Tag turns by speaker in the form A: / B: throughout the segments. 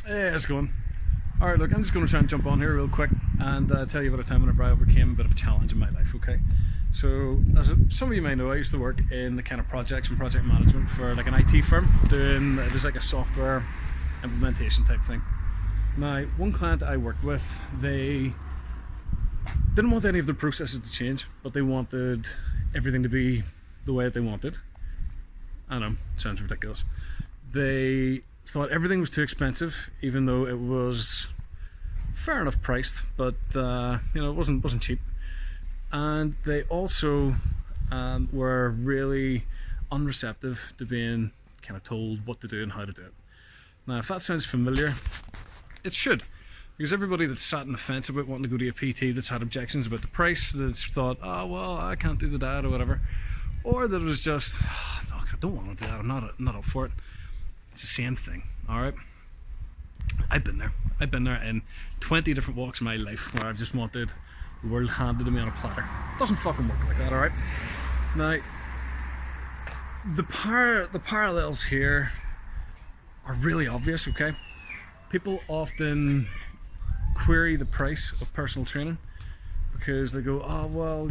A: Hey, how's it going? Alright, look, I'm just going to try and jump on here real quick and tell you about a time whenever I overcame a bit of a challenge in my life, okay? So, some of you may know, I used to work in the kind of projects and project management for like an IT firm, it was like a software implementation type thing. Now, one client I worked with, they didn't want any of the processes to change, but they wanted everything to be the way that they wanted. I know, sounds ridiculous. They thought everything was too expensive, even though it was fair enough priced, but it wasn't cheap. And they also were really unreceptive to being kind of told what to do and how to do it. Now, if that sounds familiar, it should, because everybody that's sat on the fence about wanting to go to a PT, that's had objections about the price, that's thought, oh well, I can't do that or whatever, or that it was just, oh, look, I don't want to do that, I'm not up for it. It's the same thing, alright? I've been there in 20 different walks of my life where I've just wanted the world handed to me on a platter. It doesn't fucking work like that, alright? Now, the parallels here are really obvious, okay? People often query the price of personal training because they go, oh well,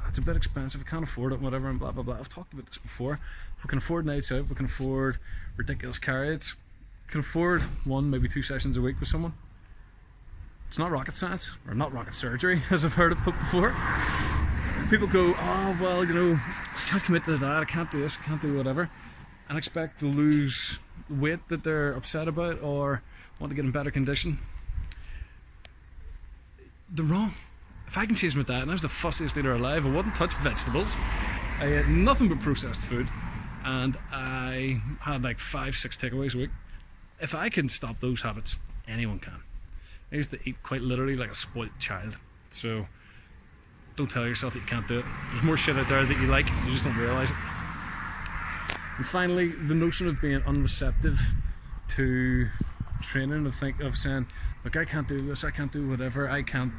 A: it's a bit expensive, I can't afford it, whatever, and blah blah blah. I've talked about this before. If we can afford nights out, we can afford ridiculous carry-outs, we can afford 1, maybe 2 sessions a week with someone. It's not rocket science, or not rocket surgery, as I've heard it put before. People go, oh well, I can't commit to that, I can't do this, I can't do whatever, and expect to lose weight that they're upset about or want to get in better condition. They're wrong. If I can chase my diet, and I was the fussiest eater alive, I wouldn't touch vegetables, I ate nothing but processed food, and I had like 5-6 takeaways a week. If I can stop those habits, anyone can. I used to eat quite literally like a spoilt child, so don't tell yourself that you can't do it. There's more shit out there that you like, you just don't realise it. And finally, the notion of being unreceptive to training, of saying, look, I can't do this, I can't do whatever, I can't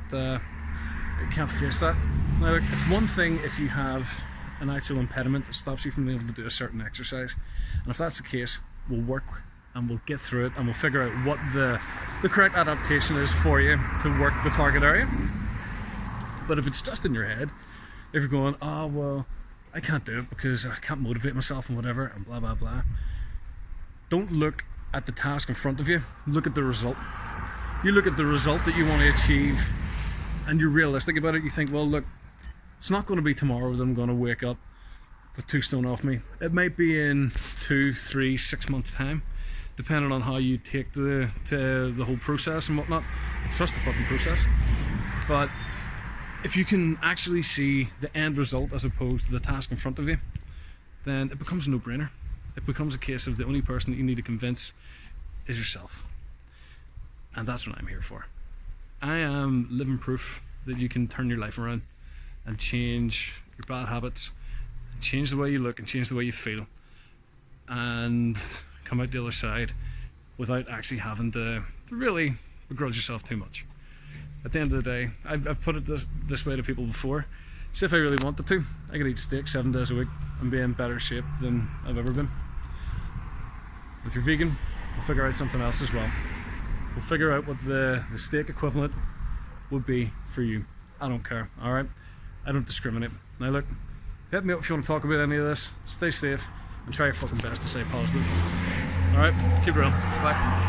A: face that. Now, look, it's one thing if you have an actual impediment that stops you from being able to do a certain exercise, and if that's the case, we'll work and we'll get through it and we'll figure out what the correct adaptation is for you to work the target area. But if it's just in your head, if you're going, oh well, I can't do it because I can't motivate myself and whatever and blah blah blah, don't look at the task in front of you, look at the result. You look at the result that you want to achieve and you're realistic about it. You think, well look, it's not going to be tomorrow that I'm going to wake up with 2 stone off me. It might be in 2, 3, 6 months time, depending on how you take the whole process and whatnot. Trust the fucking process. But if you can actually see the end result as opposed to the task in front of you, then it becomes a no-brainer. It becomes a case of the only person that you need to convince is yourself. And that's what I'm here for. I am living proof that you can turn your life around and change your bad habits, change the way you look and change the way you feel, and come out the other side without actually having to really begrudge yourself too much. At the end of the day, I've put it this way to people before. See, if I really wanted to, I could eat steak 7 days a week and be in better shape than I've ever been. If you're vegan, we'll figure out something else as well. We'll figure out what the steak equivalent would be for you. I don't care, alright? I don't discriminate. Now look, hit me up if you want to talk about any of this. Stay safe and try your fucking best to stay positive. Alright, keep it real. Bye.